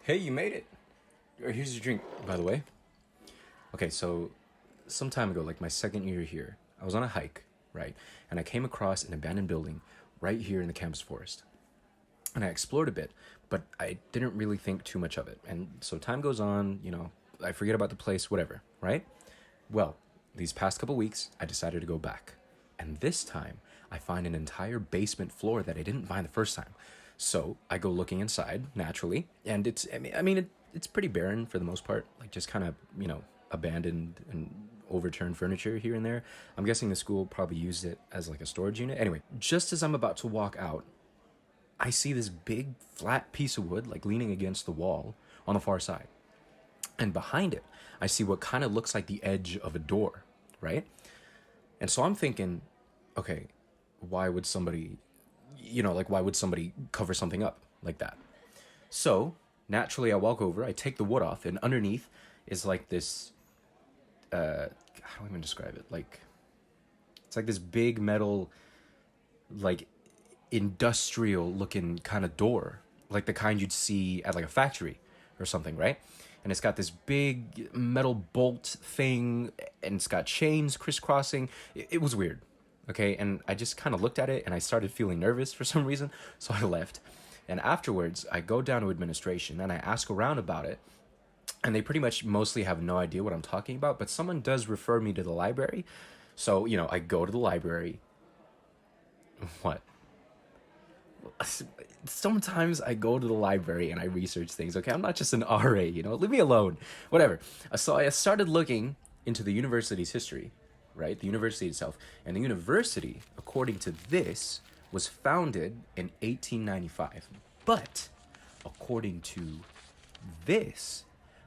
Hey, you made it. Here's your drink, by the way. Okay, so some time ago, like my second year here, I was on a hike, right? And I came across an abandoned building right here in the campus forest. And I explored a bit, but I didn't really think too much of it. And so time goes on, I forget about the place, whatever, right? Well, these past couple weeks, I decided to go back. And this time, I find an entire basement floor that I didn't find the first time. So I go looking inside naturally, and it's pretty barren for the most part, like just kind of abandoned and overturned furniture here and there. I'm guessing the school probably used it as like a storage unit. Anyway, just as I'm about to walk out, I see this big flat piece of wood like leaning against the wall on the far side, and behind it, I see what kind of looks like the edge of a door, right? And so I'm thinking, okay, why would somebody, why would somebody cover something up like that? So naturally, I walk over, I take the wood off, and underneath is like this. How do I even describe it? Like, it's like this big metal, like industrial looking kind of door, like the kind you'd see at like a factory or something, right? And it's got this big metal bolt thing, and it's got chains crisscrossing. It was weird, okay? And I just kind of looked at it, and I started feeling nervous for some reason, so I left. And afterwards, I go down to administration, and I ask around about it, and they pretty much mostly have no idea what I'm talking about, but someone does refer me to the library. So, I go to the library. What? Sometimes I go to the library and I research things. Okay, I'm not just an RA, leave me alone. Whatever. So I started looking into the university's history, right? The university itself. And the university, according to this, was founded in 1895. But according to this,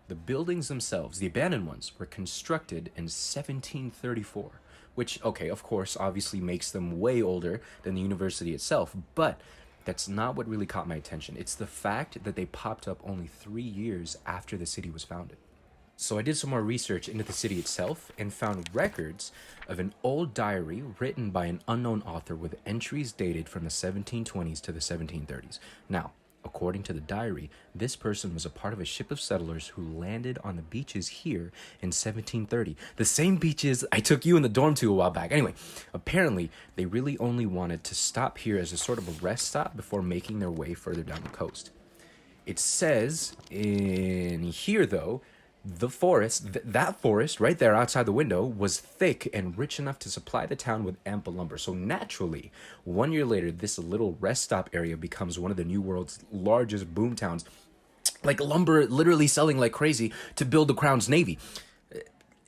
the buildings themselves, the abandoned ones, were constructed in 1734, which, okay, of course, obviously makes them way older than the university itself, but that's not what really caught my attention. It's the fact that they popped up only 3 years after the city was founded. So I did some more research into the city itself and found records of an old diary written by an unknown author with entries dated from the 1720s to the 1730s. Now, according to the diary, this person was a part of a ship of settlers who landed on the beaches here in 1730. The same beaches I took you in the dorm to a while back. Anyway, apparently, they really only wanted to stop here as a sort of a rest stop before making their way further down the coast. It says in here, though, the forest, that forest right there outside the window, was thick and rich enough to supply the town with ample lumber. So naturally, 1 year later, this little rest stop area becomes one of the New World's largest boom towns. Like lumber literally selling like crazy to build the Crown's Navy.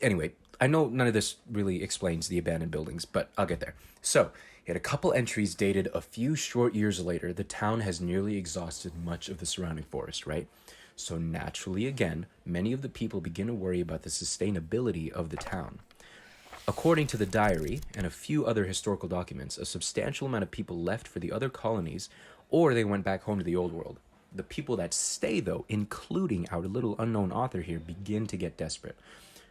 Anyway, I know none of this really explains the abandoned buildings, but I'll get there. So, in a couple entries dated a few short years later, the town has nearly exhausted much of the surrounding forest, right? So naturally, again, many of the people begin to worry about the sustainability of the town. According to the diary and a few other historical documents, a substantial amount of people left for the other colonies, or they went back home to the old world. The people that stay, though, including our little unknown author here, begin to get desperate.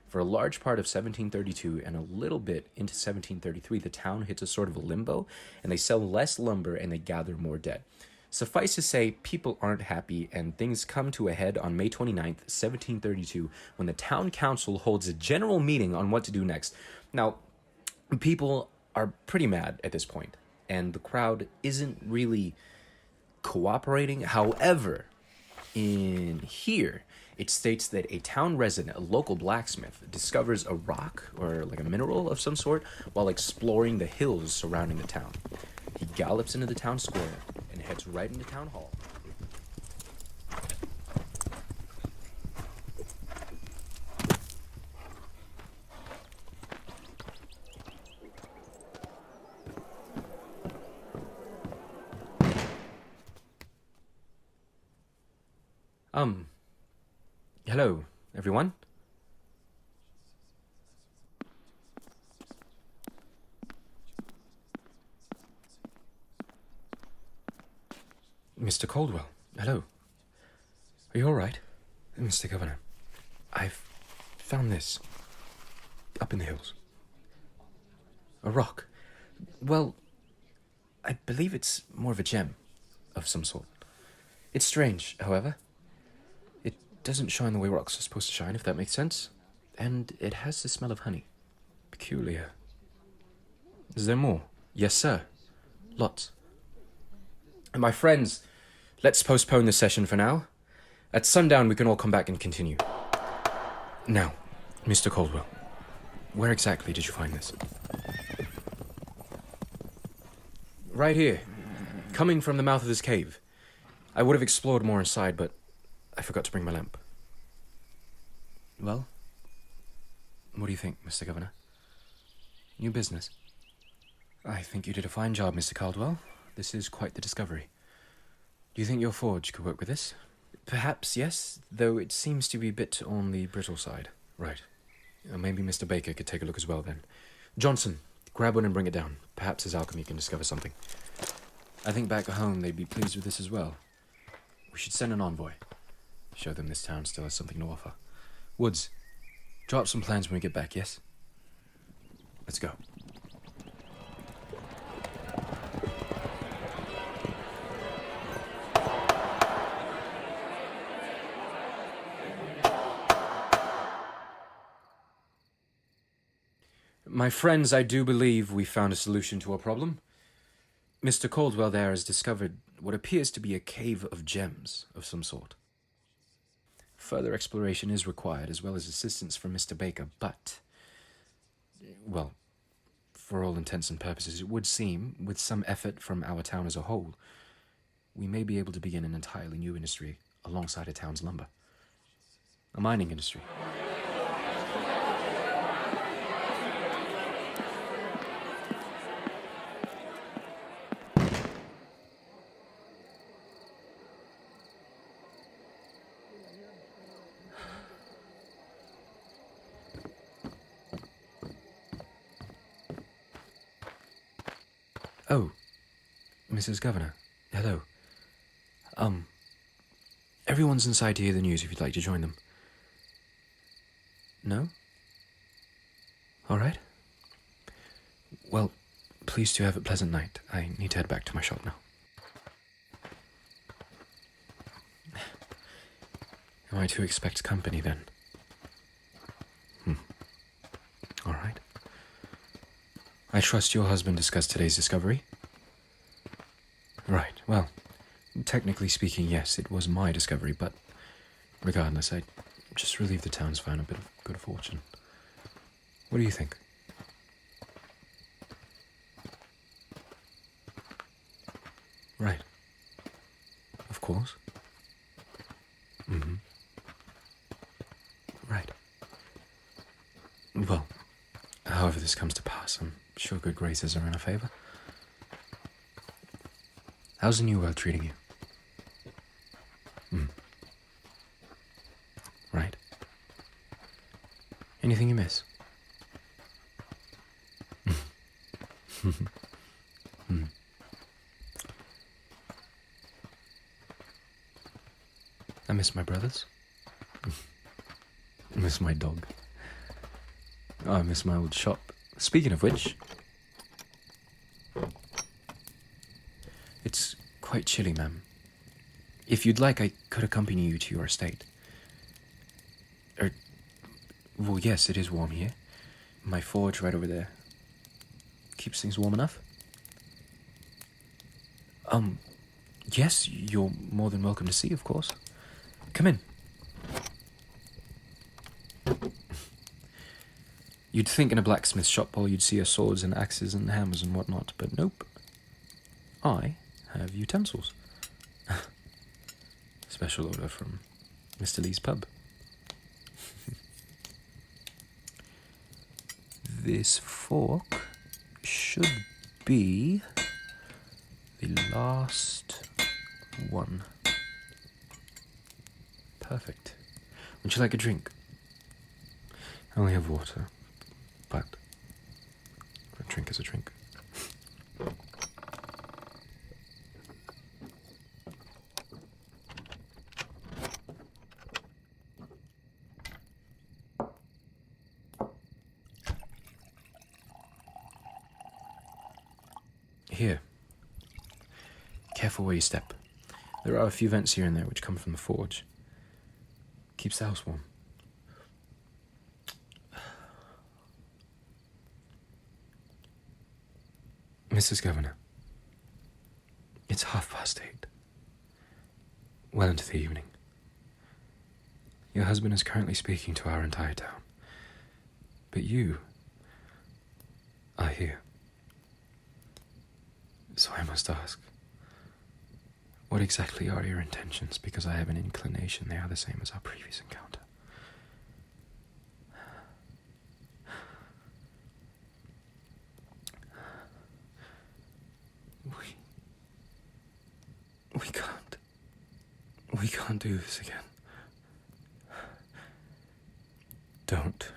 For a large part of 1732 and a little bit into 1733, the town hits a sort of a limbo, and they sell less lumber and they gather more debt. Suffice to say, people aren't happy, and things come to a head on May 29th, 1732, when the town council holds a general meeting on what to do next. Now, people are pretty mad at this point, and the crowd isn't really cooperating. However, in here, it states that a town resident, a local blacksmith, discovers a rock or like a mineral of some sort while exploring the hills surrounding the town. He gallops into the town square and heads right into town hall. Hello, everyone. Mr. Caldwell, hello. Are you all right? Mr. Governor, I've found this up in the hills. A rock. Well, I believe it's more of a gem of some sort. It's strange, however. doesn't shine the way rocks are supposed to shine, if that makes sense. And it has the smell of honey. Peculiar. Is there more? Yes, sir. Lots. And my friends, let's postpone this session for now. At sundown, we can all come back and continue. Now, Mr. Caldwell, where exactly did you find this? Right here, coming from the mouth of this cave. I would have explored more inside, but I forgot to bring my lamp. Well, what do you think, Mr. Governor? New business? I think you did a fine job, Mr. Caldwell. This is quite the discovery. Do you think your forge could work with this? Perhaps, yes, though it seems to be a bit on the brittle side. Right. Maybe Mr. Baker could take a look as well, then. Johnson, grab one and bring it down. Perhaps his alchemy can discover something. I think back home they'd be pleased with this as well. We should send an envoy. Show them this town still has something to offer. Woods, drop some plans when we get back, yes? Let's go. My friends, I do believe we found a solution to our problem. Mr. Caldwell there has discovered what appears to be a cave of gems of some sort. Further exploration is required, as well as assistance from Mr. Baker, but, well, for all intents and purposes, it would seem, with some effort from our town as a whole, we may be able to begin an entirely new industry alongside a town's lumber. A mining industry. Oh, Mrs. Governor, hello. Everyone's inside to hear the news if you'd like to join them. No? All right. Well, please do have a pleasant night. I need to head back to my shop now. Am I to expect company then? All right. I trust your husband discussed today's discovery? Right, well, technically speaking, yes, it was my discovery, but regardless, I just relieved the town's found a bit of good fortune. What do you think? Right. Of course. Right. Well, however this comes to pass, I'm sure good graces are in our favor. How's the new world treating you? Right. Anything you miss? I miss my brothers. I miss my dog. Oh, I miss my old shop. Speaking of which, it's quite chilly, ma'am. If you'd like, I could accompany you to your estate. Well, yes, it is warm here. My forge right over there keeps things warm enough. Yes, you're more than welcome to see, of course. Come in. You'd think in a blacksmith shop all you'd see are swords and axes and hammers and whatnot, but nope. I have utensils. Special order from Mr. Lee's pub. This fork should be the last one. Perfect. Would you like a drink? I only have water, but a drink is a drink. Here. Careful where you step. There are a few vents here and there which come from the forge. Keeps the house warm. Mrs. Governor, it's 8:30. Well into the evening. Your husband is currently speaking to our entire town. But you are here. So I must ask, what exactly are your intentions? Because I have an inclination they are the same as our previous encounter. We can't do this again. Don't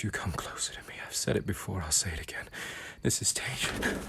you come closer to me. I've said it before, I'll say it again. This is dangerous.